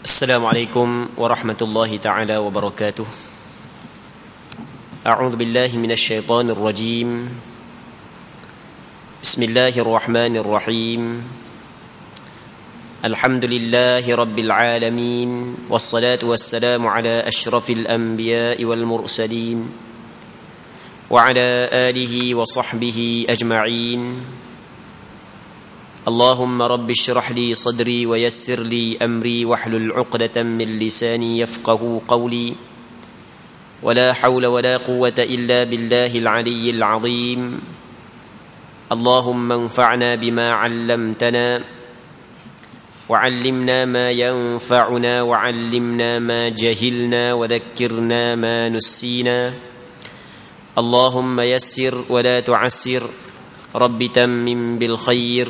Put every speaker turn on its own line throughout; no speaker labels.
السلام عليكم ورحمة الله تعالى وبركاته. أعوذ بالله من الشيطان الرجيم. بسم الله الرحمن الرحيم. الحمد لله رب العالمين، والصلاة والسلام على أشرف الأنبياء والمرسلين وعلى آله وصحبه أجمعين. اللهم رب اشرح لي صدري ويسر لي أمري واحلل عقدة من لساني يفقه قولي، ولا حول ولا قوة إلا بالله العلي العظيم. اللهم انفعنا بما علمتنا وعلمنا ما ينفعنا وعلمنا ما جهلنا وذكرنا ما نسينا. اللهم يسر ولا تعسر، رب تمم بالخير.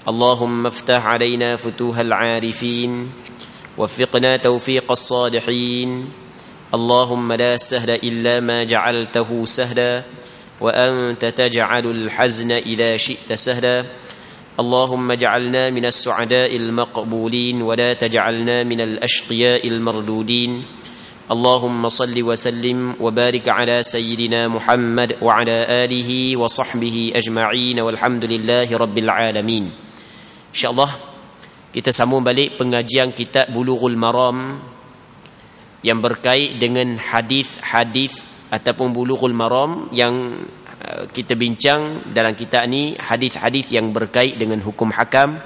اللهم افتح علينا فتوح العارفين، وفقنا توفيق الصالحين. اللهم لا سهل إلا ما جعلته سهلا، وأنت تجعل الحزن إذا شئت سهلا. اللهم اجعلنا من السعداء المقبولين، ولا تجعلنا من الأشقياء المردودين. اللهم صل وسلم وبارك على سيدنا محمد وعلى آله وصحبه أجمعين، والحمد لله رب العالمين. InsyaAllah kita sambung balik pengajian kitab Bulughul Maram yang berkait dengan hadis-hadis ataupun Bulughul Maram yang kita bincang dalam kitab ni, hadis-hadis yang berkait dengan hukum hakam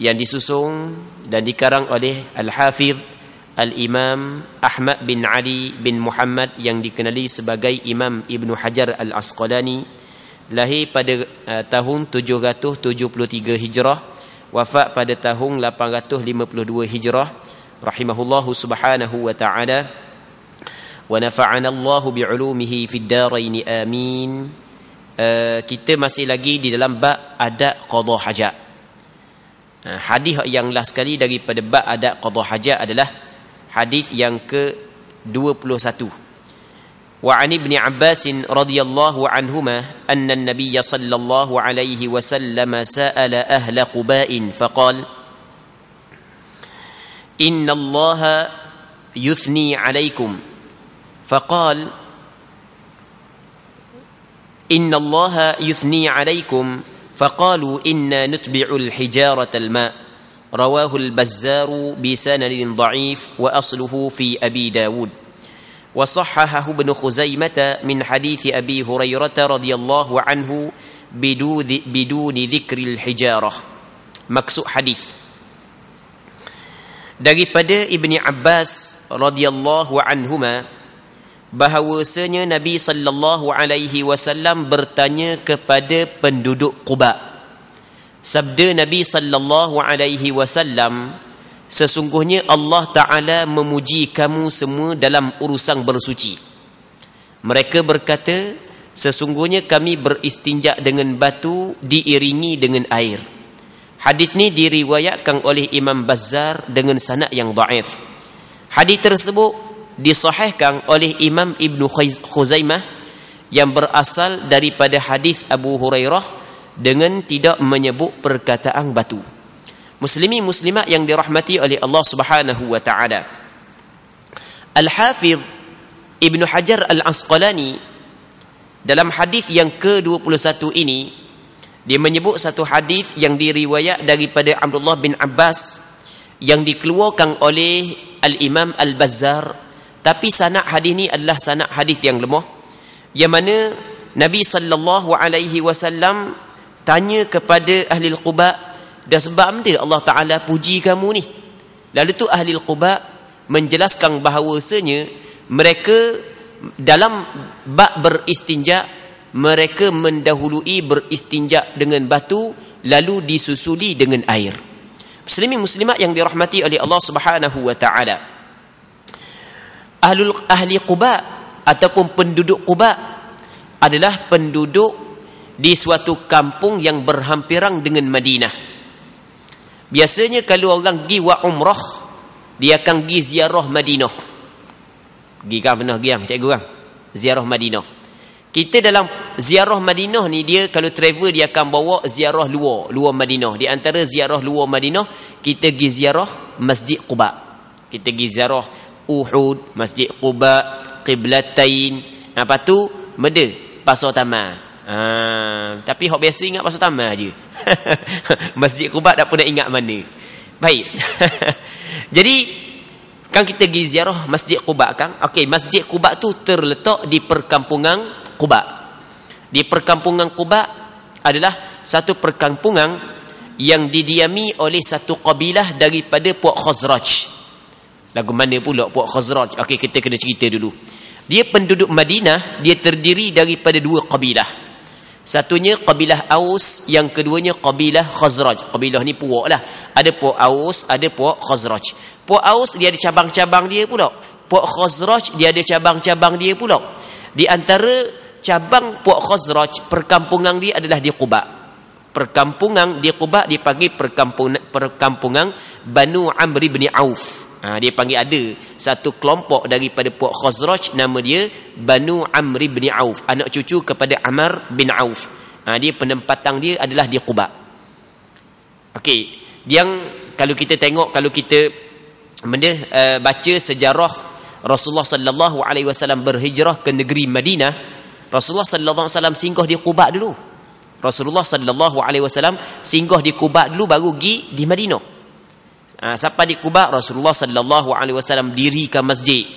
yang disusun dan dikarang oleh Al-Hafiz Al-Imam Ahmad bin Ali bin Muhammad yang dikenali sebagai Imam Ibn Hajar Al-Asqalani, lahir pada tahun 773 Hijrah, wafat pada tahun 852 Hijrah, rahimahullahu subhanahu wa ta'ala, wa nafa'ana Allahu bi'ulumihi fid darain amin. Kita masih lagi di dalam bab adab qada hajat. Hadis yang last sekali daripada bab adab qada hajat adalah hadis yang ke-21. وعن ابن عباس رضي الله عنهما أن النبي صلى الله عليه وسلم سأل أهل قباء فقال: إن الله يثني عليكم، فقال: إن الله يثني عليكم، فقالوا إنا نتبع الحجارة الماء. رواه البزار بسند ضعيف، وأصله في أبي داود. وصححه ابن خزيمة من حديث أبي هريرة رضي الله عنه بدون ذكر الحجارة. Maksud hadis daripada Ibni Abbas radhiyallahu anhuma bahawasanya Nabi sallallahu alaihi wasallam bertanya kepada penduduk Quba. Sabda Nabi sallallahu alaihi wasallam, sesungguhnya Allah Ta'ala memuji kamu semua dalam urusan bersuci. Mereka berkata, sesungguhnya kami beristinja dengan batu diiringi dengan air. Hadis ni diriwayatkan oleh Imam Bazzar dengan sanad yang dhaif. Hadis tersebut disahihkan oleh Imam Ibn Khuzaimah yang berasal daripada hadis Abu Hurairah dengan tidak menyebut perkataan batu. Muslimi muslimat yang dirahmati oleh Allah Subhanahu wa taala. Al-Hafiz Ibn Hajar Al-Asqalani dalam hadis yang ke-21 ini, dia menyebut satu hadis yang diriwayat daripada Abdullah bin Abbas yang dikeluarkan oleh Al-Imam Al-Bazzar, tapi sanad hadis ni adalah sanad hadis yang lemah, yang mana Nabi sallallahu alaihi wasallam tanya kepada ahli Quba, dan sebab dia Allah Ta'ala puji kamu ni. Lalu tu ahli Quba menjelaskan bahawasanya mereka dalam bab beristinja, mereka mendahului beristinja dengan batu, lalu disusuli dengan air. Muslimin muslimat yang dirahmati oleh Allah Subhanahu wa Ta'ala, ahli Quba ataupun penduduk Quba adalah penduduk di suatu kampung yang berhampiran dengan Madinah. Biasanya kalau orang pergi buat umrah, dia akan pergi ziarah Madinah. Pergi kan pernah pergi kan cikgu kan? Ziarah Madinah. Kita dalam ziarah Madinah ni, dia kalau travel dia akan bawa ziarah luar Madinah. Di antara ziarah luar Madinah, kita pergi ziarah Masjid Quba. Kita pergi ziarah Uhud, Masjid Quba, Qiblatain. Apa tu? Meda Pasar Taman. Tapi hok biasa ingat Pasar Taman je. Masjid Quba tak pernah ingat mana. Baik. Jadi kan kita pergi ziarah Masjid Quba kan? Okey, Masjid Quba tu terletak di perkampungan Quba. Di perkampungan Quba adalah satu perkampungan yang didiami oleh satu kabilah daripada puak Khazraj. Lagu mana pula puak Khazraj? Okey, kita kena cerita dulu. Dia penduduk Madinah, dia terdiri daripada dua kabilah. Satunya kabilah Aus, yang keduanya kabilah Khazraj. Kabilah ni puak lah. Ada puak Aus, ada puak Khazraj. Puak Aus dia ada cabang-cabang dia pula. Puak Khazraj dia ada cabang-cabang dia pula. Di antara cabang puak Khazraj, perkampungan dia adalah di Quba. Perkampungan di Quba dipanggil perkampungan Banu Amr bin Auf. Dia panggil ada satu kelompok daripada puak Khazraj, nama dia Banu Amr bin Auf, anak cucu kepada Amr bin Auf. Dia penempatan dia adalah di Quba. Okey, yang kalau kita tengok, kalau kita baca sejarah Rasulullah sallallahu alaihi wasallam berhijrah ke negeri Madinah, Rasulullah sallallahu alaihi wasallam singgah di Quba dulu. Rasulullah sallallahu alaihi wasallam singgah di Quba dulu, baru pergi di Madinah. Sampai di Quba, Rasulullah sallallahu alaihi wasallam dirikan masjid.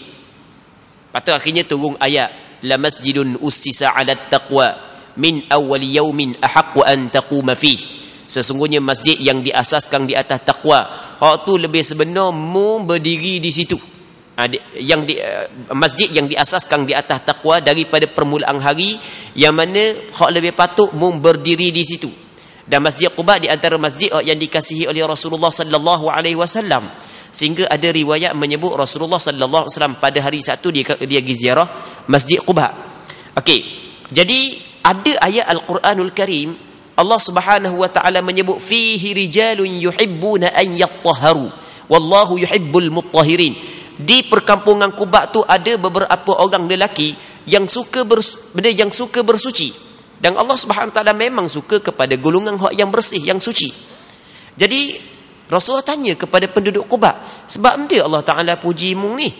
Patut akhirnya turun ayat, la masjidun ussisa 'ala taqwa min awwal yaumin ahaqqu an taquma fih. Sesungguhnya masjid yang diasaskan di atas takwa, hak tu lebih sebenar mu berdiri di situ. Masjid yang diasaskan di atas takwa daripada permulaan hari, yang mana hak lebih patut mu berdiri di situ. Dan Masjid Quba di antara masjid yang dikasihi oleh Rasulullah sallallahu alaihi wasallam, sehingga ada riwayat menyebut Rasulullah sallallahu alaihi wasallam pada hari Sabtu dia pergi ziarah Masjid Quba. Okey, jadi ada ayat Al-Quranul Karim, Allah Subhanahu wa taala menyebut fihi rijalun yuhibbuna an yattahharu wallahu yuhibbul mutahhirin. Di perkampungan Quba tu ada beberapa orang lelaki yang suka bersuci, dan Allah Subhanahu wa taala memang suka kepada golongan hak yang bersih, yang suci. Jadi Rasulullah tanya kepada penduduk Quba, sebab dia Allah Taala puji mu ni?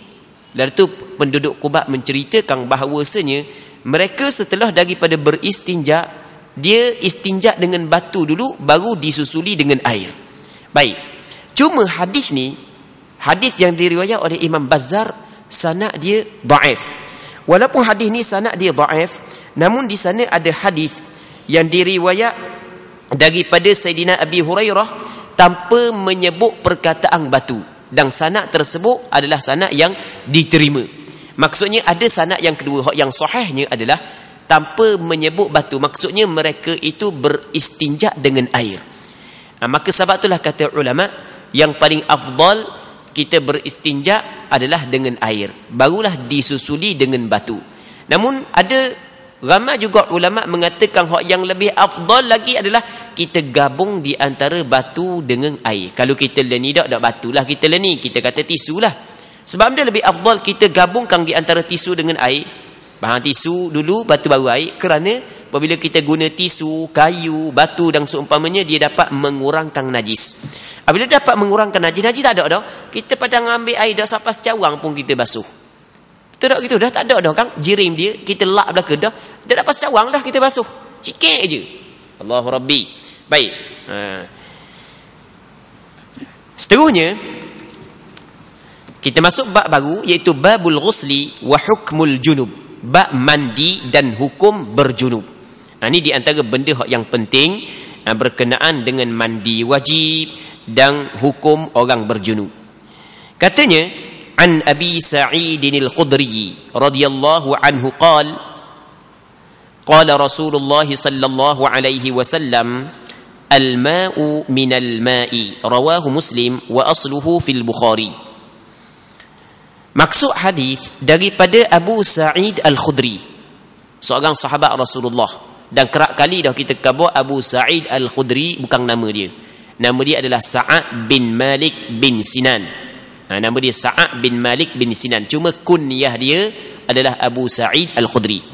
Lalu tu penduduk Quba menceritakan bahawasanya mereka setelah daripada beristinja, dia istinja dengan batu dulu, baru disusuli dengan air. Baik. Cuma hadis ni, hadis yang diriwayat oleh Imam Bazzar, sanad dia dhaif. Walaupun hadis ni sanad dia dhaif, namun di sana ada hadis yang diriwayat daripada Sayyidina Abi Hurairah tanpa menyebut perkataan batu, dan sanad tersebut adalah sanad yang diterima. Maksudnya ada sanad yang kedua, yang sahihnya adalah tanpa menyebut batu. Maksudnya mereka itu beristinja dengan air. Maka sebab itulah kata ulama, yang paling afdal kita beristinja adalah dengan air, barulah disusuli dengan batu. Namun ada ramai juga ulama mengatakan hak yang lebih afdal lagi adalah kita gabung di antara batu dengan air. Kalau kita leni dak batulah kita leni, kita kata tisu lah. Sebab dia lebih afdal kita gabungkan di antara tisu dengan air. Bahan tisu dulu, batu baru air. Kerana apabila kita guna tisu, kayu, batu dan seumpamanya, dia dapat mengurangkan najis. Apabila dapat mengurangkan najis tak ada dah. Kita pada ambil air dah sampai secawang pun kita basuh. Betul tak gitu? Dah tak ada dah kan? Jirim dia, kita lap belaka dah. Dah dapat secawang dah kita basuh. Sikit je. Allahu Rabbi. Baik. Seterusnya, kita masuk bab baru, iaitu babul ghusli wa hukmul junub. Bab mandi dan hukum berjunub. Ini di antara benda yang penting berkenaan dengan mandi wajib dan hukum orang berjunub. Katanya, an Abi Sa'id al-Khudri radhiyallahu anhu qala Rasulullah sallallahu alaihi wasallam, al-ma'u minal ma'i, rawahu Muslim wa asluhu fil Bukhari. Maksud hadis daripada Abu Sa'id al-Khudri, seorang sahabat Rasulullah, dan kerap kali dah kita khabar Abu Sa'id al-Khudri bukan nama dia. Nama dia adalah Sa'ad bin Malik bin Sinan. Nama dia Sa'ad bin Malik bin Sinan. Cuma kunyah dia adalah Abu Sa'id al-Khudri.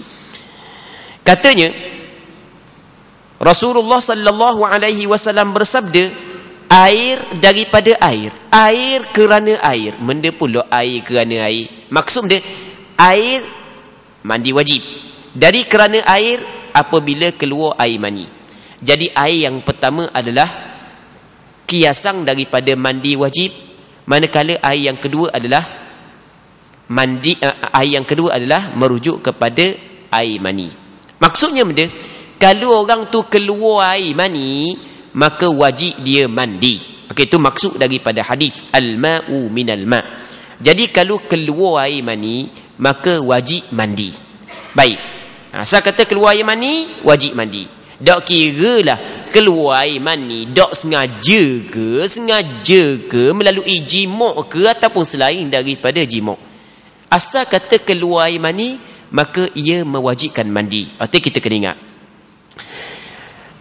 Katanya Rasulullah sallallahu alaihi wasallam bersabda, air daripada air, air kerana air. Benda pula air kerana air. Maksud dia air mandi wajib. Dari kerana air apabila keluar air mani. Jadi air yang pertama adalah kiasan daripada mandi wajib, manakala air yang kedua adalah air yang kedua adalah merujuk kepada air mani. Maksudnya benda, kalau orang tu keluar air mani, maka wajib dia mandi. Okey, itu maksud daripada hadis al-ma'u minal ma'. Jadi kalau keluar air mani, maka wajib mandi. Baik. Asal kata keluar air mani, wajib mandi. Tak kira lah keluar air mani tak sengaja ke melalui jimuk ke ataupun selain daripada jimuk. Asal kata keluar air mani, maka ia mewajibkan mandi. Artinya kita kena ingat.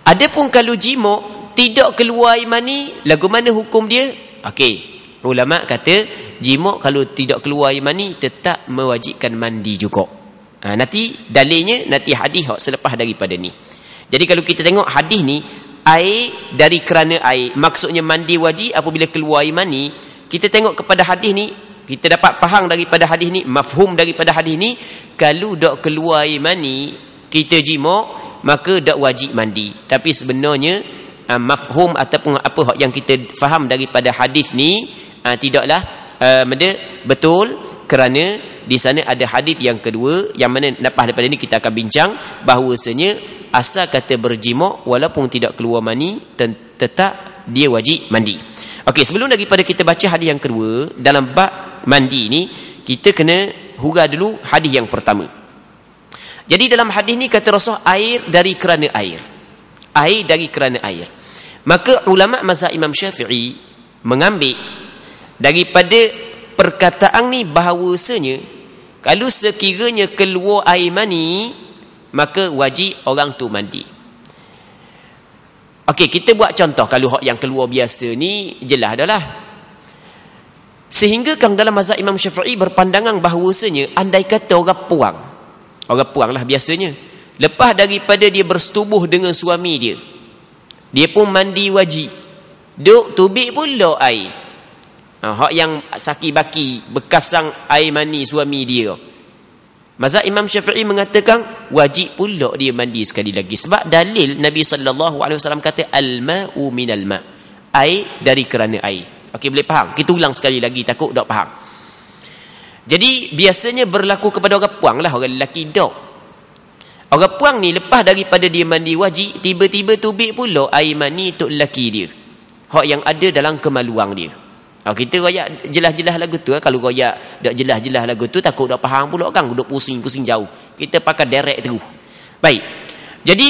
Adapun kalau jimuk tidak keluar air mani, lagu mana hukum dia? Okey, ulama kata jimuk kalau tidak keluar air mani tetap mewajibkan mandi juga. Nanti dalilnya nanti hadis selepas daripada ni. Jadi kalau kita tengok hadis ni, air dari kerana air, maksudnya mandi wajib apabila keluar air mani. Kita tengok kepada hadis ni, kita dapat faham daripada hadis ni, mafhum daripada hadis ni, kalau dak keluar air mani kita jimuk, maka dak wajib mandi. Tapi sebenarnya mafhum ataupun apa yang kita faham daripada hadis ni tidaklah betul, kerana di sana ada hadis yang kedua yang mana lepas daripada ni kita akan bincang bahawasanya asal kata berjimuk walaupun tidak keluar mani tetap dia wajib mandi. Okey, sebelum daripada kita baca hadis yang kedua dalam bab mandi ni, kita kena hura dulu hadis yang pertama. Jadi dalam hadis ni kata Rasul air dari kerana air. Air dari kerana air. Maka ulama mazhab Imam Syafi'i mengambil daripada perkataan ni bahawasanya kalau sekiranya keluar air mani, maka wajib orang tu mandi. Okey, kita buat contoh. Kalau hak yang keluar biasa ni jelas dah lah. Sehingga kan dalam mazhab Imam Syafi'i berpandangan bahawasanya andai kata orang puang lah biasanya, lepas daripada dia bersetubuh dengan suami dia, dia pun mandi wajib, duk tubik pula air. Hak yang saki baki bekasang air mani suami dia, mazhab Imam Syafi'i mengatakan wajib pula dia mandi sekali lagi. Sebab dalil Nabi SAW kata al-ma'u minal ma', air dari kerana air. Okey, boleh faham? Kita ulang sekali lagi, takut tak faham. Jadi biasanya berlaku kepada orang puang lah, orang lelaki dok. Orang puang ni lepas daripada dia mandi wajib, tiba-tiba tubik pula air mani untuk lelaki dia, hak yang ada dalam kemaluan dia. Kita royak jelas-jelas lagu tu. Kalau royak tak jelas-jelas lagu tu, takut tak faham pula kan, duduk pusing-pusing jauh. Kita pakai direct terus. Baik, jadi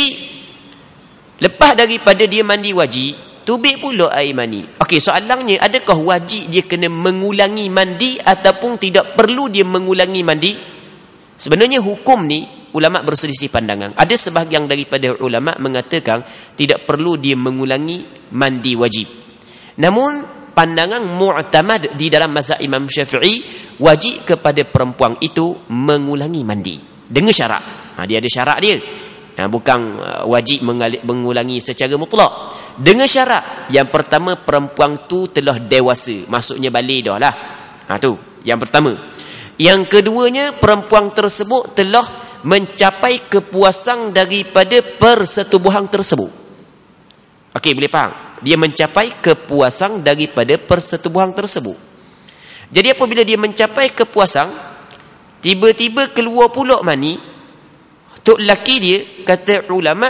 lepas daripada dia mandi wajib, tubik pula air mani. Okey, soalannya, adakah wajib dia kena mengulangi mandi ataupun tidak perlu dia mengulangi mandi? Sebenarnya hukum ni ulama berselisih pandangan. Ada sebahagian daripada ulama mengatakan tidak perlu dia mengulangi mandi wajib. Namun pandangan mu'tamad di dalam mazhab Imam Syafi'i, wajib kepada perempuan itu mengulangi mandi dengan syarat. Dia ada syarat dia. Bukan wajib mengulangi secara mutlak. Dengan syarat, yang pertama perempuan tu telah dewasa, maksudnya balik dah lah. Tu yang pertama. Yang keduanya, perempuan tersebut telah mencapai kepuasan daripada persetubuhan tersebut. Okey, boleh faham? Dia mencapai kepuasan daripada persetubuhan tersebut. Jadi apabila dia mencapai kepuasan, tiba-tiba keluar pula mani, tok lelaki dia, kata ulama,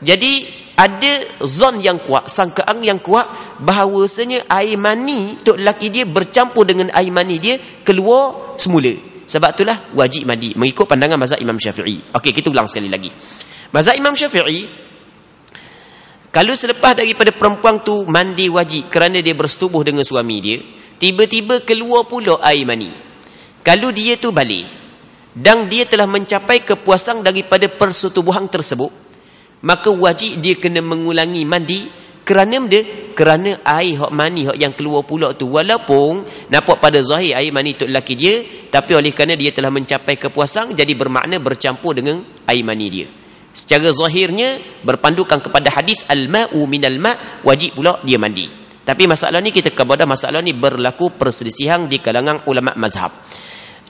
jadi ada zon yang kuat, sangkaan yang kuat bahawasanya air mani tok lelaki dia bercampur dengan air mani dia keluar semula. Sebab itulah wajib mandi mengikut pandangan mazhab Imam Syafi'i. Okey, kita ulang sekali lagi. Mazhab Imam Syafi'i, kalau selepas daripada perempuan tu mandi wajib kerana dia bersetubuh dengan suami dia, tiba-tiba keluar pula air mani, kalau dia tu balik dan dia telah mencapai kepuasan daripada persetubuhan tersebut, maka wajib dia kena mengulangi mandi. Kerana dia, kerana air hak mani hak yang keluar pula tu, walaupun nampak pada zahir air mani tu lelaki dia, tapi oleh kerana dia telah mencapai kepuasan, jadi bermakna bercampur dengan air mani dia. Secara zahirnya berpandukan kepada hadis al-ma'u minal ma', wajib pula dia mandi. Tapi masalah ni kita kepada masalah ni berlaku perselisihan di kalangan ulama mazhab.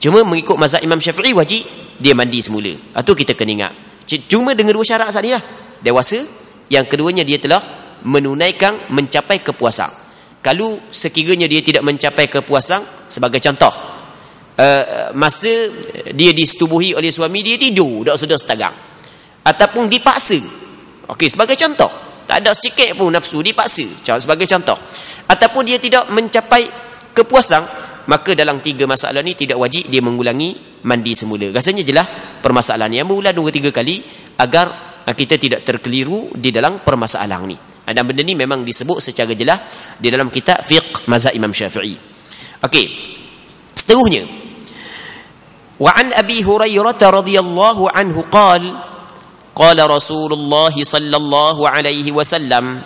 Cuma mengikut mazhab Imam Syafi'i wajib dia mandi semula. Itu kita kena ingat. Cuma dengan dua syarat saja. Dewasa, yang keduanya dia telah menunaikan mencapai kepuasan. Kalau sekiranya dia tidak mencapai kepuasan, sebagai contoh, masa dia disetubuhi oleh suami, dia tidur tak sedar setagang ataupun dipaksa. Okey, sebagai contoh, tak ada sikit pun nafsu, dipaksa sebagai contoh, ataupun dia tidak mencapai kepuasan, maka dalam tiga masalah ni tidak wajib dia mengulangi mandi semula. Rasanya jelas permasalahan yang berulang 2-3 kali agar kita tidak terkeliru di dalam permasalahan ni. Dan benda ni memang disebut secara jelas di dalam kitab fiqh mazhab Imam Syafi'i. Okey, seterusnya, wa an Abi Hurairah radhiyallahu anhu qala Rasulullah sallallahu alaihi wasallam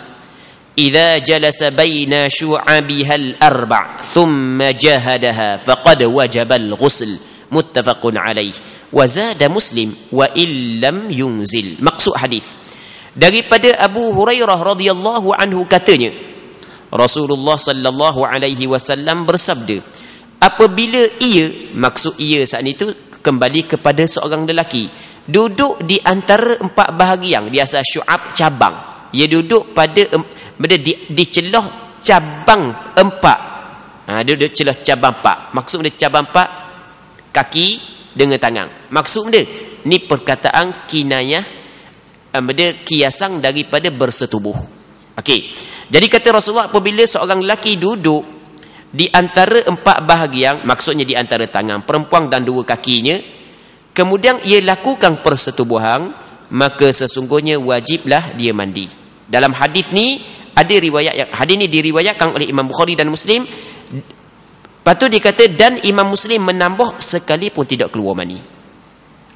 idza jalasa baina syu'abiha al-arba' thumma jahadaha faqad wajaba al-ghusl, muttafaqun alaih, wa zada Muslim wa illam yunzil. Maksud hadis daripada Abu Hurairah radhiyallahu anhu, katanya Rasulullah sallallahu alaihi wasallam bersabda, apabila ia, maksud ia saat itu kembali kepada seorang lelaki, duduk di antara 4 bahagian, biasa syu'ab cabang, ia duduk pada di celah cabang 4. Duduk celah cabang 4. Maksud dia cabang 4 kaki dengan tangan. Maksud dia ni perkataan kinayah, benda kiasan daripada bersetubuh. Okey. Jadi kata Rasulullah, apabila seorang lelaki duduk di antara 4 bahagian, maksudnya di antara tangan perempuan dan 2 kakinya, kemudian ia lakukan persetubuhan, maka sesungguhnya wajiblah dia mandi. Dalam hadis ni ada riwayat yang hadis ni diriwayatkan oleh Imam Bukhari dan Muslim. Patut dikata dan Imam Muslim menambah sekalipun tidak keluar mani.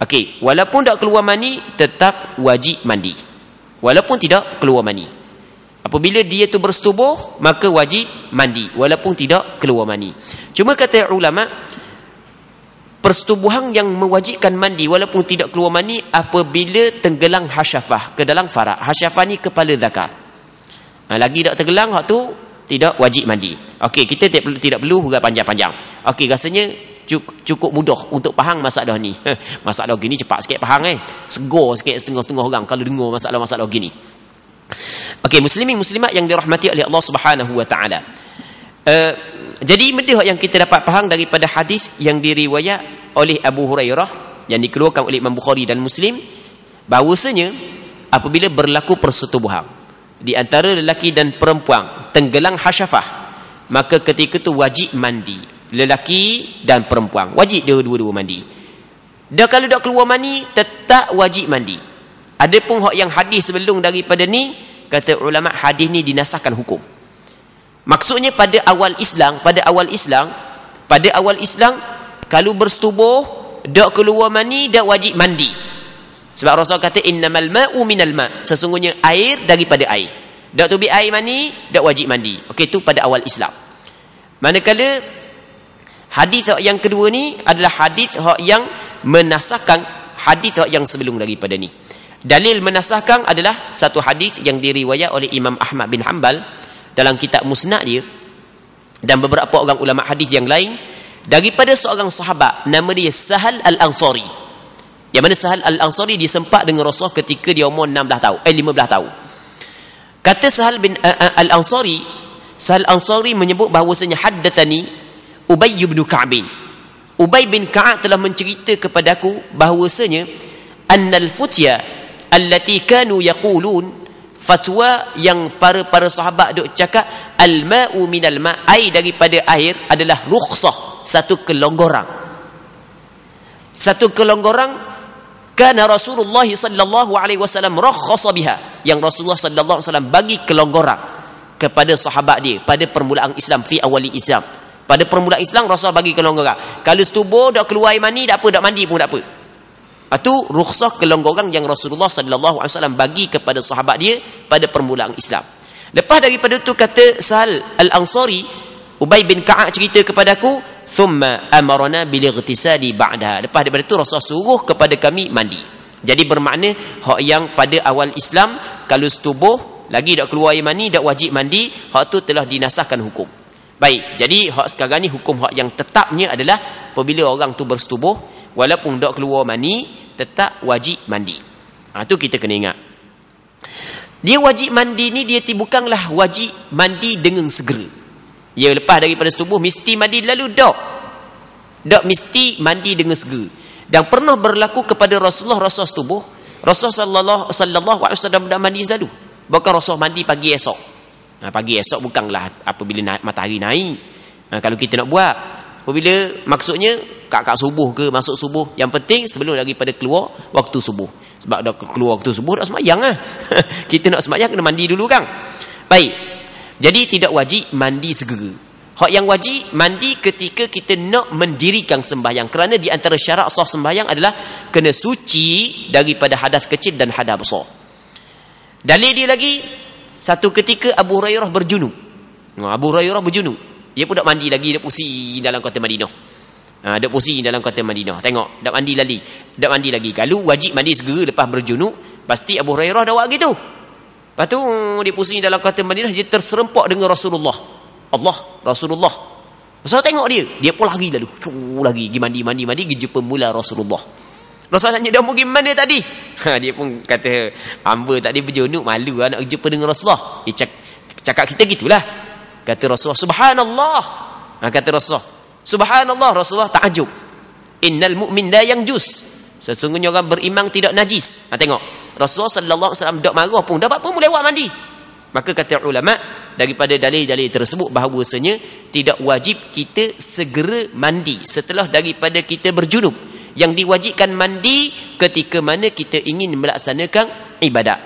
Okey, walaupun tak keluar mani tetap wajib mandi. Walaupun tidak keluar mani. Apabila dia tu bersetubuh, maka wajib mandi walaupun tidak keluar mani. Cuma kata ulama, persetubuhan yang mewajibkan mandi walaupun tidak keluar mani apabila tenggelam hasyafah ke dalam faraq. Hasyafah ni kepala zakar. Lagi tak tenggelam, hak tu tidak wajib mandi. Okey, kita tidak perlu huraian panjang-panjang. Okey, rasanya cukup mudah untuk faham masalah ni. Masalah gini cepat sikit faham Segar sikit setengah-setengah orang kalau dengar masalah-masalah gini. Okey, muslimin muslimat yang dirahmati oleh Allah Subhanahu wa taala. Jadi benda yang kita dapat faham daripada hadis yang diriwayat oleh Abu Hurairah yang dikeluarkan oleh Imam Bukhari dan Muslim, bahawasanya apabila berlaku persetubuhan di antara lelaki dan perempuan, tenggelam hasyafah, maka ketika itu wajib mandi. Lelaki dan perempuan wajib dia dua-dua mandi. Dan kalau tak keluar mani tetap wajib mandi. Adapun hak yang hadis sebelum daripada ni, kata ulama hadis ni dinasahkan hukum. Maksudnya pada awal Islam kalau bersetubuh tak keluar mani dak wajib mandi. Sebab Rasul kata innamal ma'u minal ma', sesungguhnya air daripada air. Dak tubi air mani dak wajib mandi. Okey, itu pada awal Islam. Manakala hadis yang kedua ni adalah hadis yang menasahkan hadis yang sebelum daripada ni. Dalil menasahkan adalah satu hadis yang diriwayat oleh Imam Ahmad bin Hanbal dalam kitab Musnad dia dan beberapa orang ulama hadis yang lain daripada seorang sahabat nama dia Sahal Al-Ansari. Yang mana Sahal Al-Ansari disempat dengan Rasul ketika dia umur 15 tahun. Kata Sahal bin Al-Ansari, Sahal Al-Ansari menyebut bahawasanya haddatsani Ubay bin Ka'b. Ubay bin Ka'ab telah mencerita kepadaku bahawasanya annal futya allati kanu yaqulun, fatwa yang para sahabat duk cakap al-ma'u minal ma', air daripada air adalah rukhsah, satu kelonggaran. Kana Rasulullah sallallahu alaihi wasallam rakhasa biha, yang Rasulullah sallallahu alaihi wasallam bagi kelonggaran kepada sahabat dia pada permulaan Islam, fi awali Islam. Pada permulaan Islam Rasul bagi kelonggaran. Kalau setubuh dak keluar air mani dak apa, dak mandi pun dak apa. Itu rukhsah kelonggaran yang Rasulullah sallallahu alaihi wasallam bagi kepada sahabat dia pada permulaan Islam. Lepas daripada itu kata Sahal Al-Ansari, Ubay bin Ka'ab cerita kepadaku, thumma amarna bil ightisali ba'daha. Lepas daripada itu Rasul suruh kepada kami mandi. Jadi bermakna hak yang pada awal Islam kalau setubuh lagi dak keluar air mani, dak wajib mandi, hak tu telah dinasahkan hukum. Baik, jadi hak sekarang ni hukum hak yang tetapnya adalah apabila orang tu bersetubuh walaupun dak keluar mani tetap wajib mandi. Tu kita kena ingat. Dia wajib mandi ni dia bukanlah wajib mandi dengan segera. Ya, lepas daripada setubuh mesti mandi lalu dak mesti mandi dengan segera. Dan pernah berlaku kepada Rasulullah setubuh, Rasulullah sallallahu alaihi wasallam dak mandi selalu. Bahkan Rasul mandi pagi esok. Pagi esok bukanlah apabila matahari naik. Kalau kita nak buat, apabila maksudnya kat subuh ke, masuk subuh, yang penting sebelum daripada keluar waktu subuh. Sebab dah keluar waktu subuh dah sembahyang lah. Kita nak sembahyang kena mandi dulu kan. Baik. Jadi tidak wajib mandi segera. Hak yang wajib mandi ketika kita nak mendirikan sembahyang, kerana di antara syarat sah sembahyang adalah kena suci daripada hadas kecil dan hadas besar. Dalil dia lagi, satu ketika Abu Hurairah berjunub. Abu Hurairah berjunub. Dia pun tak mandi lagi, dia pusing dalam kota Madinah. Dia pusing dalam kota Madinah. Tengok, tak mandi lagi. Kalau wajib mandi segera lepas berjunub, pasti Abu Hurairah dah buat gitu. Lepas tu dia pusing dalam kota Madinah, dia terserempak dengan Rasulullah. Rasulullah. Saya tengok dia pun lari lalu. Lagi pergi mandi, pergi jumpa mula Rasulullah. Rasulullah tanya, dah pergi mana tadi? Dia pun kata, hamba tadi berjunub, malu nak jumpa dengan Rasulullah. Dia cakap kita gitulah. Kata Rasulullah, subhanallah. Kata Rasulullah, subhanallah. Rasulullah ta'ajub. Innal mu'min la yanjus. Sesungguhnya orang beriman tidak najis. Tengok, Rasulullah sallallahu alaihi wasallam dak marah pun, dak apa pun boleh buat mandi. Maka kata ulama, daripada dalil-dalil tersebut bahawasanya tidak wajib kita segera mandi setelah daripada kita berjunub. Yang diwajibkan mandi ketika mana kita ingin melaksanakan ibadat.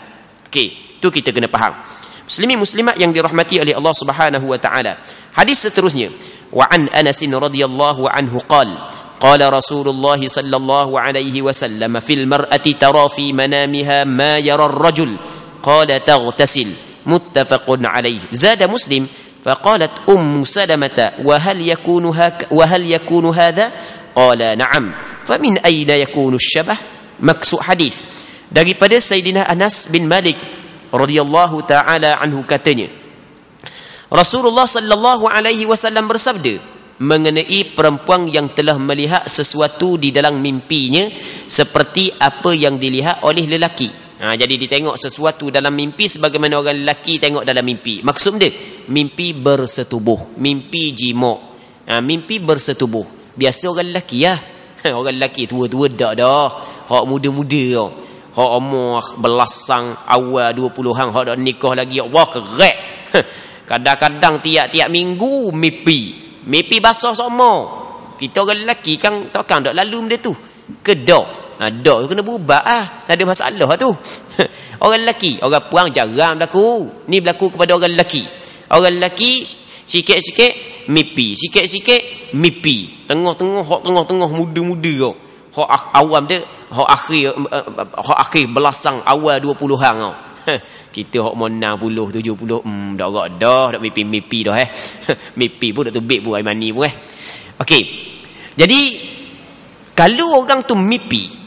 Okey, tu kita kena faham. Muslimin muslimat yang dirahmati oleh Allah Subhanahu wa taala. Hadis seterusnya, wa an Anas radhiyallahu anhu qala Rasulullah sallallahu alaihi wasallam fil mar'ati tara fi manamiha ma yara ar-rajul qala taghtasil muttafaqun alaihi. Zada Muslim faqalat Salamah wa hal yakunu hadha qala na'am famin ayna yakunu asy-syabah. Maksud hadis daripada Sayyidina Anas bin Malik radhiyallahu taala anhu, katanya Rasulullah sallallahu alaihi wasallam bersabda mengenai perempuan yang telah melihat sesuatu di dalam mimpinya seperti apa yang dilihat oleh lelaki. Jadi ditengok sesuatu dalam mimpi sebagaimana orang lelaki tengok dalam mimpi. Maksud dia mimpi bersetubuh, mimpi jima', mimpi bersetubuh. Biasa orang lelaki orang lelaki tua-tua dah. Hak muda-muda dah. Hak umur belasang awal 20-an, hak dak nikah lagi, Allah kerek. Kadang-kadang tiap-tiap minggu mimpi basah sama. Kita orang lelaki kan takkan dak lalu benda tu. Kedak. Dak tu kena berubah tak ada masalah tu. Orang lelaki, orang puang jarang berlaku. Ni berlaku kepada orang lelaki. Orang lelaki sikit-sikit mimpi, sikit-sikit mimpi. Tengah-tengah muda-muda kau. Hak awam dia, hak akhir belasang awal 20-an kau. Kita hak mau 60 70 dak mimpi dah mimpi pun dak tebik pun air mani pun Okey. Jadi kalau orang tu mimpi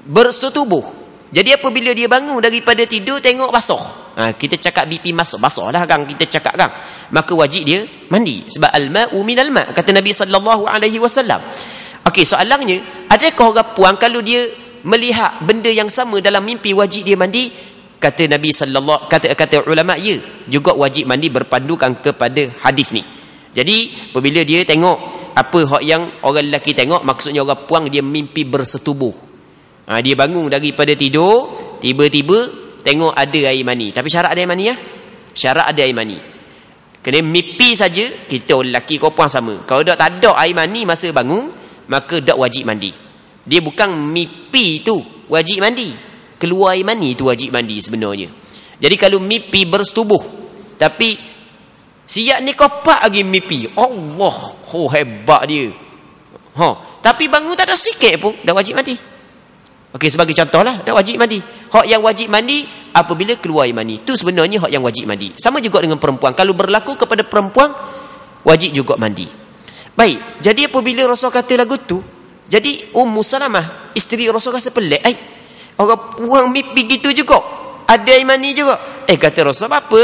bersetubuh, jadi apabila dia bangun daripada tidur tengok basah. Kita cakap mimpi basah lah kan, kita cakap kan. Maka wajib dia mandi sebab al-ma'u minal ma', kata Nabi sallallahu alaihi wasallam. Okey, soalannya, adakah orang puang kalau dia melihat benda yang sama dalam mimpi wajib dia mandi? Kata Nabi sallallahu kata ulama, ya, juga wajib mandi berpandukan kepada hadis ni. Jadi apabila dia tengok apa hak yang orang lelaki tengok, maksudnya orang puang dia mimpi bersetubuh. Dia bangun daripada tidur, tiba-tiba tengok ada air mani. Tapi syarat ada air mani Syarat ada air mani. Kena mimpi saja, kita orang lelaki kau puang sama. Kalau tak ada air mani masa bangun, maka dak wajib mandi. Dia bukan mimpi tu wajib mandi, keluar air mani tu wajib mandi sebenarnya. Jadi kalau mimpi bersetubuh tapi siap ni kopak lagi mimpi, Allah, hebat dia. Tapi bangun tak ada sikit pun dah wajib mandi. Okey, sebagai contohlah, dah wajib mandi. Hak yang wajib mandi apabila keluar air mani. Tu sebenarnya hak yang wajib mandi. Sama juga dengan perempuan. Kalau berlaku kepada perempuan, wajib juga mandi. Baik, jadi apabila Rasul kata lagu tu, jadi Salamah isteri Rasul rasa pelik. Orang puang mimpi gitu juga, ada air mani juga, kata Rasul, apa?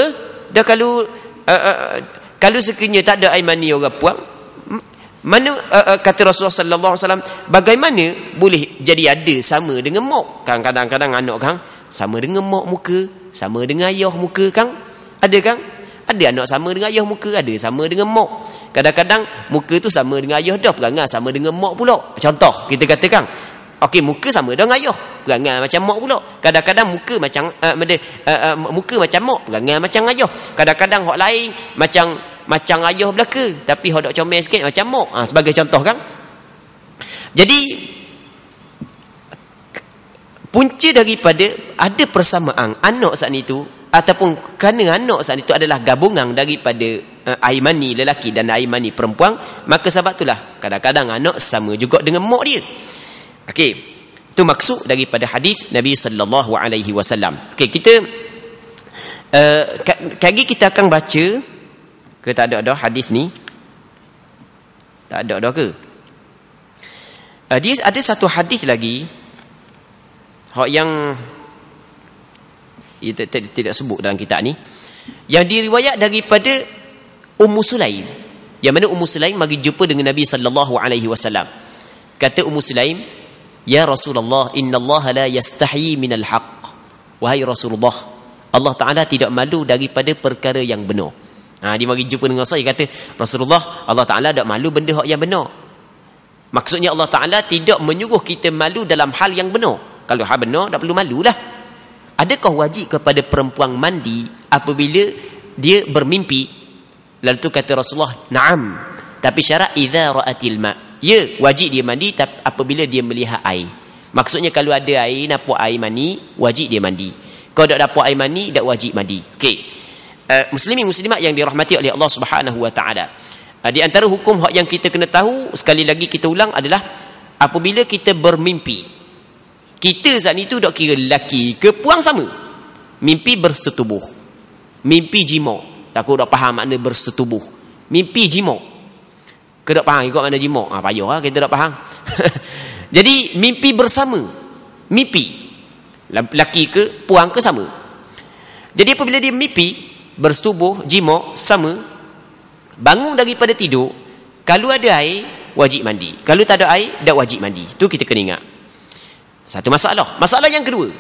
Dah kalau sekiranya tak ada air mani orang buang, mana kata Rasulullah sallallahu alaihi wasallam, bagaimana boleh jadi ada sama dengan mak? Kan kadang-kadang anak kan sama dengan mak muka, sama dengan ayah muka kan? Ada kan? Ada anak sama dengan ayah muka, ada sama dengan mak. Kadang-kadang muka tu sama dengan ayah dah, perangai sama dengan mak pula. Contoh kita katakan, okey, muka sama dengan ayah, perangai macam mak pula. Kadang-kadang muka macam muka macam mak, perangai macam ayah. Kadang-kadang hak lain macam ayah belaka, tapi hak dak comel sikit macam mak. Sebagai contoh kan. Jadi punca daripada ada persamaan anak saat itu, ataupun kerana anak saat itu adalah gabungan daripada air mani lelaki dan air mani perempuan, maka sebab itulah kadang-kadang anak sama juga dengan mak dia. Okey, itu maksud daripada hadis Nabi sallallahu alaihi wasallam. Okey, kita kali kita akan baca ke tak ada hadis ni? Tak ada ke? Dia ada satu hadis lagi hak yang tidak sebut dalam kitab ni, yang diriwayat daripada Ummu Sulaim, yang mana Ummu Sulaim mari jumpa dengan Nabi sallallahu alaihi wasallam. Kata Ummu Sulaim, ya Rasulullah, innallaha la yastahi minal haqq. Wahai Rasulullah, Allah Taala tidak malu daripada perkara yang benar. Dia mari jumpa dengan saya, kata Rasulullah, Allah Taala tak malu benda hak yang benar. Maksudnya Allah Taala tidak menyuruh kita malu dalam hal yang benar. Kalau hal benar tak perlu malulah. Adakah wajib kepada perempuan mandi apabila dia bermimpi? Lalu tu kata Rasulullah, na'am, tapi syarat idza ra'atil ma'. Ya, wajib dia mandi apabila dia melihat air. Maksudnya kalau ada air, nampak air mani, wajib dia mandi. Kalau tak dapat air mani, tak wajib mandi. Okey. Muslimin muslimat yang dirahmati oleh Allah Subhanahu wa taala. Di antara hukum hak yang kita kena tahu, sekali lagi kita ulang, adalah apabila kita bermimpi, kita saat itu tak kira lelaki ke puang sama. Mimpi bersetubuh, mimpi jima. Takut tak faham makna bersetubuh. Mimpi jima. Ke tak faham ikut makna jima? Payah kita tak faham. Jadi mimpi bersama. Mimpi lelaki ke puang ke sama. Jadi apabila dia mimpi bersetubuh, jima, sama, bangun daripada tidur, kalau ada air wajib mandi, kalau tak ada air tak wajib mandi. Tu kita kena ingat. Satu masalah. Masalah yang kedua,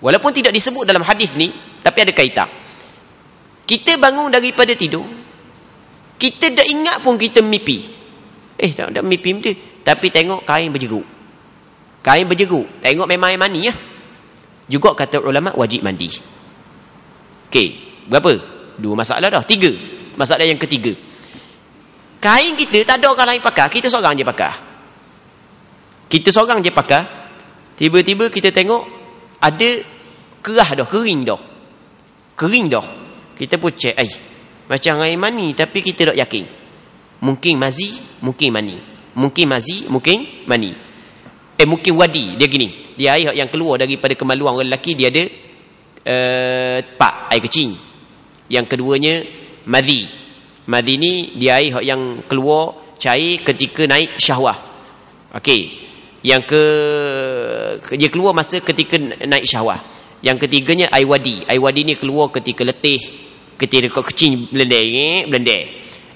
walaupun tidak disebut dalam hadis ni, tapi ada kaitan. Kita bangun daripada tidur, kita dah ingat pun kita mimpi. Tak mimpi benda, tapi tengok kain berjeruk. Kain berjeruk, tengok memang air mani lah. Juga kata ulama wajib mandi. Okey, berapa? 2 masalah dah. 3. Masalah yang ketiga, kain kita tak ada orang lain pakai, kita seorang je pakai. Kita seorang je pakai. Tiba-tiba kita tengok ada kerah dah, kering dah. Kita pun cek, macam air mani, tapi kita tak yakin. Mungkin mazi, mungkin mani. Mungkin mazi, mungkin mani. Mungkin wadi. Dia gini, dia air yang keluar daripada kemaluan orang lelaki, dia ada air kecil. Yang keduanya madhi. Madhi ni dia air yang keluar cair ketika naik syahwah. Okey. Yang dia keluar masa ketika naik syahwah. Yang ketiganya air wadi. Air wadi ni keluar ketika letih, ketika kecil belendar.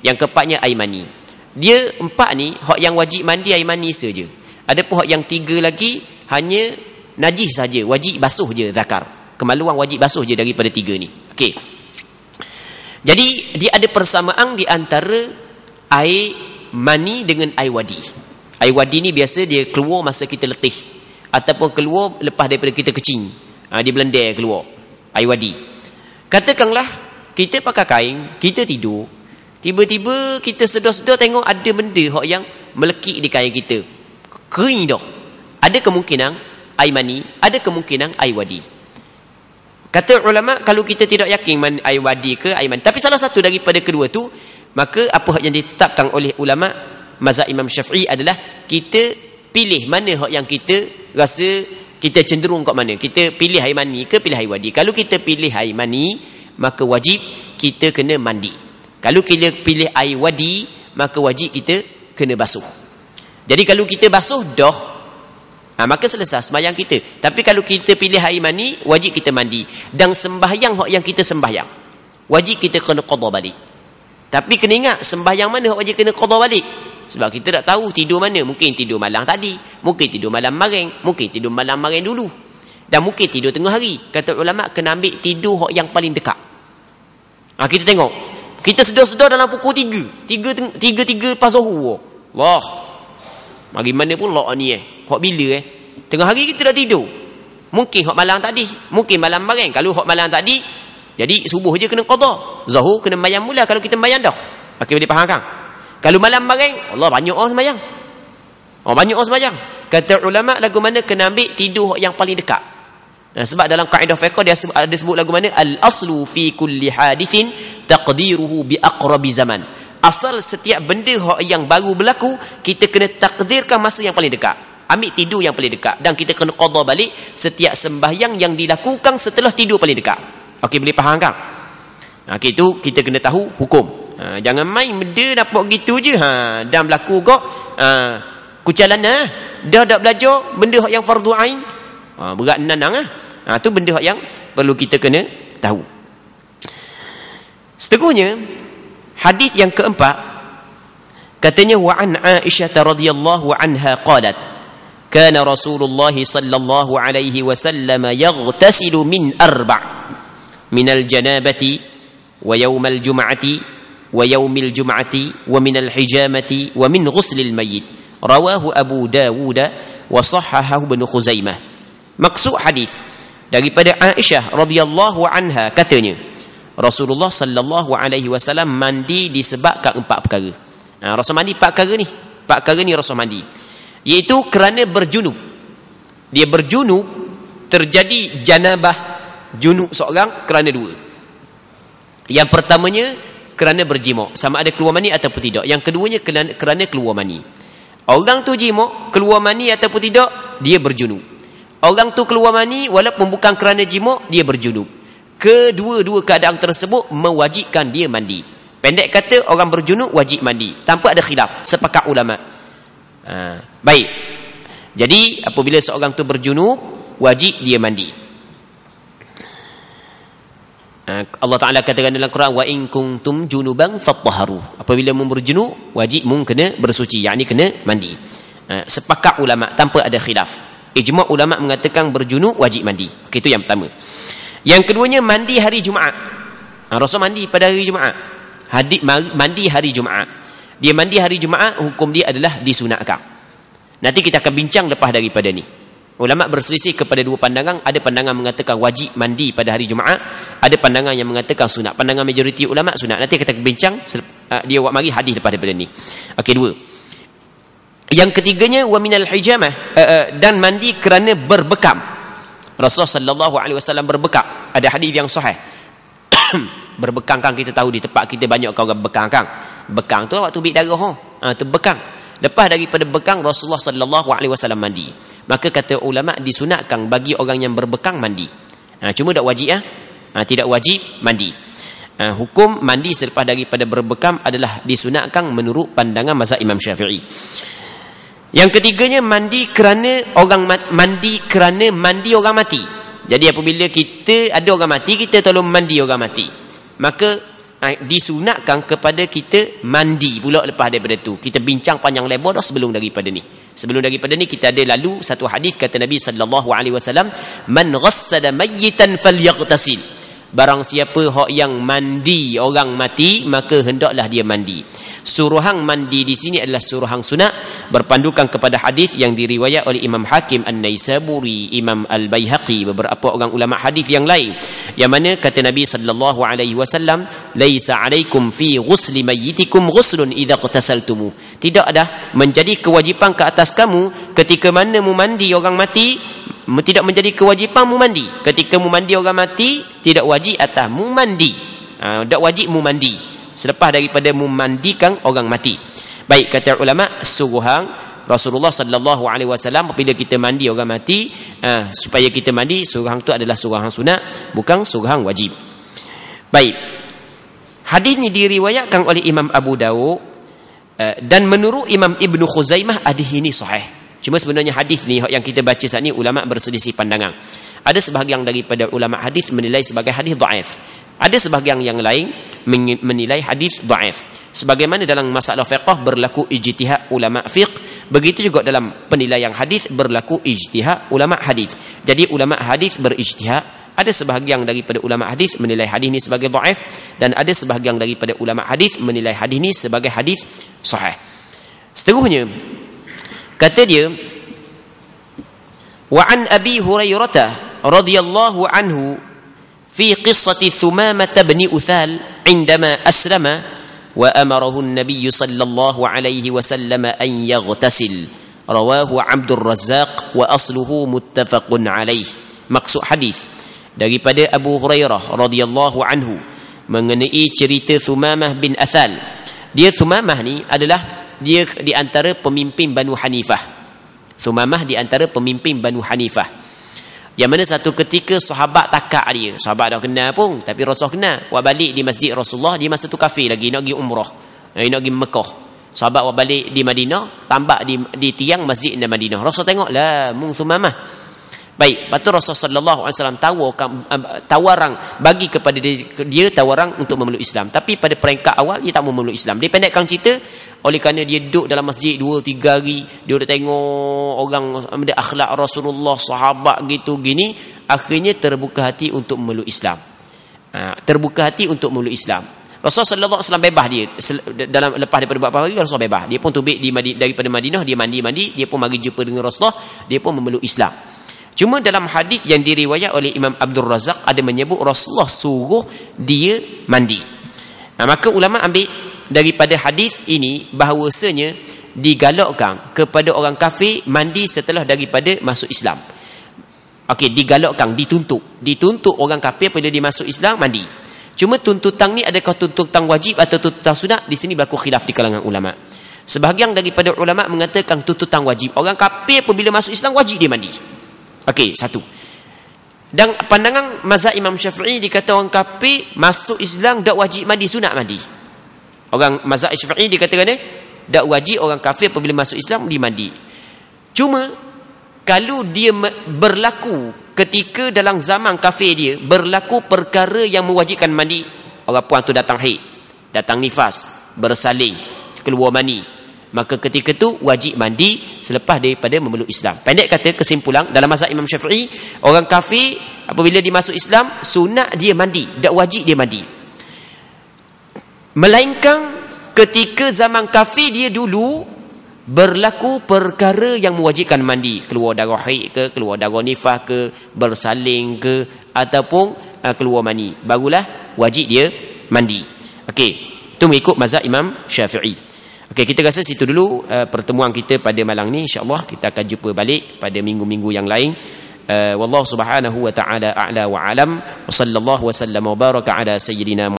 Yang keempatnya air mani. Dia 4 ni hak yang wajib mandi air mani saja. Ada pun hak yang 3 lagi hanya najis saja, wajib basuh je zakar. Kemaluan wajib basuh je daripada 3 ni. Okey. Jadi dia ada persamaan di antara air mani dengan air wadi. Air wadi ni biasa dia keluar masa kita letih, ataupun keluar lepas daripada kita kecing. Dia belendar keluar air wadi. Katakanlah kita pakai kain, kita tidur, tiba-tiba kita sedar-sedar tengok ada benda yang melekit di kain kita, kering dah. Ada kemungkinan air mani, ada kemungkinan air wadi. Kata ulama, kalau kita tidak yakin air wadi ke air mani, tapi salah satu daripada kedua tu, maka apa yang ditetapkan oleh ulama mazhab Imam Syafi'i adalah kita pilih mana hak yang kita rasa kita cenderung kat mana. Kita pilih air mani ke pilih air wadi. Kalau kita pilih air mani, maka wajib kita kena mandi. Kalau kita pilih air wadi, maka wajib kita kena basuh. Jadi kalau kita basuh dah, Maka selesai sembahyang kita. Tapi kalau kita pilih air mani, wajib kita mandi. Dan sembahyang hak yang kita sembahyang, wajib kita kena qada balik. Tapi kena ingat, sembahyang mana hak wajib kena qada balik? Sebab kita tak tahu tidur mana. Mungkin tidur malam tadi, mungkin tidur malam maring, mungkin tidur malam maring dulu, dan mungkin tidur tengah hari. Kata ulama, kena ambil tidur hak yang paling dekat. Kita tengok, kita sedar-sedar dalam pukul 3 lepas Zuhur. Wah, bagi mana pula ni hak bila tengah hari kita dah tidur. Mungkin hak malam tadi, mungkin malam maring. Kalau hak malam tadi, jadi subuh je kena qada, Zuhur kena bayang mula kalau kita bayang dah. Okey, boleh faham kan? Kalau malam maring, Allah banyak orang sembahyang. Banyak orang sembahyang. Kata ulama, lagu mana kena ambil tidur yang paling dekat. Sebab dalam kaedah fiqh dia ada sebut lagu mana, al-aslu fi kulli hadithin taqdiruhu bi aqrabi zaman. Asal setiap benda yang baru berlaku, kita kena takdirkan masa yang paling dekat. Ambil tidur yang paling dekat, dan kita kena qada balik setiap sembahyang yang dilakukan setelah tidur paling dekat. Okey, boleh faham kan? Okey, itu kita kena tahu hukum. Jangan main benda dapat gitu je. Dan berlaku kok kucalan dah belajar benda yang fardu ain, berat nanang tu benda yang perlu kita kena tahu. Seterusnya, hadis yang keempat, katanya wa an Aisyah radhiyallahu anha qalat kana Rasulullah sallallahu alaihi wasallam yaghtasilu min min al-janabati wa yawm al-jum'ati wa yaumil jum'ati wa minal hijamati wa min ghuslil mayyit. Rawahu Abu Dawud wa sahhahahu Ibnu Khuzaimah. Maksud hadis daripada Aisyah radhiyallahu anha, katanya Rasulullah sallallahu alaihi wasallam mandi disebabkan 4 perkara. Rasul mandi 4 perkara ni. 4 perkara ni Rasul mandi, iaitu kerana berjunub. Dia berjunub, terjadi janabah junub seorang kerana 2. Yang pertamanya kerana berjima', sama ada keluar mani ataupun tidak. Yang keduanya kerana keluar mani. Orang tu jima', keluar mani ataupun tidak, dia berjunub. Orang tu keluar mani walaupun bukan kerana jima', dia berjunub. Kedua-dua keadaan tersebut mewajibkan dia mandi. Pendek kata, orang berjunub wajib mandi, tanpa ada khilaf, sepakat ulama. Baik. Jadi apabila seorang tu berjunub, wajib dia mandi. Allah Ta'ala katakan dalam Quran, wa in kuntum junuban fattaharu. Apabila berjunub, wajib kena bersuci, yakni kena mandi. Sepakat ulama tanpa ada khilaf. Ijma' ulama mengatakan berjunub wajib mandi. Okey, itu yang pertama. Yang keduanya, mandi hari Jumaat. Rasul mandi pada hari Jumaat. Mandi hari Jumaat. Dia mandi hari Jumaat, hukum dia adalah disunatkan. Nanti kita akan bincang lepas daripada ni. Ulama berselisih kepada 2 pandangan. Ada pandangan mengatakan wajib mandi pada hari Jumaat, ada pandangan yang mengatakan sunat. Pandangan majoriti ulama sunat. Nanti kita akan bincang dia buat mari hadis lepas daripada ni. Okey, 2. Yang ketiganya, wa minal hijamah, dan mandi kerana berbekam. Rasulullah sallallahu alaihi wasallam berbekam. Ada hadis yang sahih. Berbekam kan kita tahu di tempat kita banyak orang bekam kan. Bekam tu waktu bid darah tu bekam. Lepas daripada bekam, Rasulullah sallallahu alaihi wasallam mandi. Maka kata ulama, disunatkan bagi orang yang berbekam mandi. Cuma tak wajib tidak wajib mandi. Hukum mandi selepas daripada berbekam adalah disunatkan menurut pandangan mazhab Imam Syafi'i. Yang ketiganya, mandi kerana mandi orang mati. Jadi apabila kita ada orang mati, kita tolong mandi orang mati, maka disunatkan kepada kita mandi pula lepas daripada tu. Kita bincang panjang lebar dah sebelum daripada ni. Sebelum daripada ni kita ada lalu satu hadis, kata Nabi sallallahu alaihi wasallam, man ghassala mayyitan falyaghtasil. Barang siapa hak yang mandi orang mati, maka hendaklah dia mandi. Suruhan mandi di sini adalah suruhan sunat, berpandukan kepada hadis yang diriwayat oleh Imam Hakim An-Naisaburi, Imam Al-Baihaqi, beberapa orang ulama hadis yang lain, yang mana kata Nabi sallallahu alaihi wasallam, laisa alaikum fi ghusli mayyitikum ghuslun idza qtasaltumu. Tidak ada menjadi kewajipan ke atas kamu ketika mana mu mandi orang mati, tidak menjadi kewajipan mu mandi. Ketika mu mandi orang mati, tidak wajib atas mu mandi. Tak wajib mu mandi selepas daripada memandikan orang mati. Baik, kata ulama, suruhan Rasulullah sallallahu alaihi wasallam apabila kita mandi orang mati, supaya kita mandi, suruhan itu adalah suruhan sunat, bukan suruhan wajib. Baik. Hadis ini diriwayatkan oleh Imam Abu Dawud, dan menurut Imam Ibnu Khuzaimah hadis ini sahih. Cuma sebenarnya hadis ni yang kita baca saat ni ulama berselisih pandangan. Ada sebahagian daripada ulama hadis menilai sebagai hadis dhaif. Ada sebahagian yang lain menilai hadis dhaif. Sebagaimana dalam masalah fiqh berlaku ijtihad ulama fiqh, begitu juga dalam penilaian hadis berlaku ijtihad ulama hadis. Jadi ulama hadis berijtihad. Ada sebahagian daripada ulama hadis menilai hadis ni sebagai dhaif, dan ada sebahagian daripada ulama hadis menilai hadis ni sebagai hadis sahih. Seterusnya kata dia, wa an Abi Hurairah radhiyallahu anhu fi qissati Thumamah bin Uthal indama aslama wa amarahu an-nabiy sallallahu alaihi wasallam an yaghtasil, rawahu Abdul Razzaq wa asluhu muttafaqun alaih. Maksud hadis daripada Abu Hurairah radhiyallahu anhu mengenai cerita Thumamah bin Uthal. Dia Thumamah ni adalah dia di antara pemimpin Banu Hanifah. Thumamah di antara pemimpin Banu Hanifah. Yang mana satu ketika sahabat takak dia. Sahabat dah kenal pun, tapi Rasul kenal. Wa balik di masjid Rasulullah, dia masa tu kafir lagi, nak pergi umrah. Nak pergi Mekah. Sahabat wa balik di Madinah, tambak di tiang masjid di Madinah. Rasul tengok lah, mung Thumamah. Baik, lepas tu Rasul sallallahu alaihi wasallam tawarang bagi kepada dia tawarang untuk memeluk Islam. Tapi pada peringkat awal dia tak mau memeluk Islam. Dia pendekkan cerita, oleh kerana dia duduk dalam masjid 2-3 hari, dia dah tengok orang ada akhlak Rasulullah, sahabat gitu gini, akhirnya terbuka hati untuk memeluk Islam. Terbuka hati untuk memeluk Islam. Rasul sallallahu alaihi wasallam bebas dia dalam lepas daripada beberapa hari. Rasul bebas. Dia pun tubik daripada Madinah, dia mandi, dia pun mari jumpa dengan Rasulullah, dia pun memeluk Islam. Cuma dalam hadis yang diriwayat oleh Imam Abdul Razzaq ada menyebut Rasulullah suruh dia mandi. Maka ulama ambil daripada hadis ini bahawasanya digalakkan kepada orang kafir mandi setelah daripada masuk Islam. Okey, digalakkan, dituntut orang kafir apabila dia masuk Islam mandi. Cuma tuntutan ni adakah tuntutan wajib atau tuntutan sunat? Di sini berlaku khilaf di kalangan ulama. Sebahagian daripada ulama mengatakan tuntutan wajib. Orang kafir apabila masuk Islam wajib dia mandi. Okey, satu. Dan pandangan mazhab Imam Syafi'i dikata orang kafir masuk Islam tak wajib mandi, sunat mandi. Orang mazhab Syafi'i dikatakan tak wajib orang kafir apabila masuk Islam dia mandi. Cuma kalau dia berlaku ketika dalam zaman kafir dia berlaku perkara yang mewajibkan mandi, orang puan tu datang haid, datang nifas, bersalin, keluar mani, maka ketika tu wajib mandi selepas daripada memeluk Islam. Pendek kata, kesimpulan dalam mazhab Imam Syafi'i, orang kafir apabila dia masuk Islam sunat dia mandi, tak wajib dia mandi. Melainkan ketika zaman kafir dia dulu berlaku perkara yang mewajibkan mandi, keluar darah haid ke, keluar darah nifas ke, bersalin ke, ataupun keluar mani, barulah wajib dia mandi. Okey, itu mengikut mazhab Imam Syafi'i. Okey, kita rasa situ dulu pertemuan kita pada malam ni. InsyaAllah kita akan jumpa balik pada minggu-minggu yang lain. Wallahu subhanahu wa ta'ala a'la wa alam. Wa sallallahu wa sallam wa baraka ala sayyidina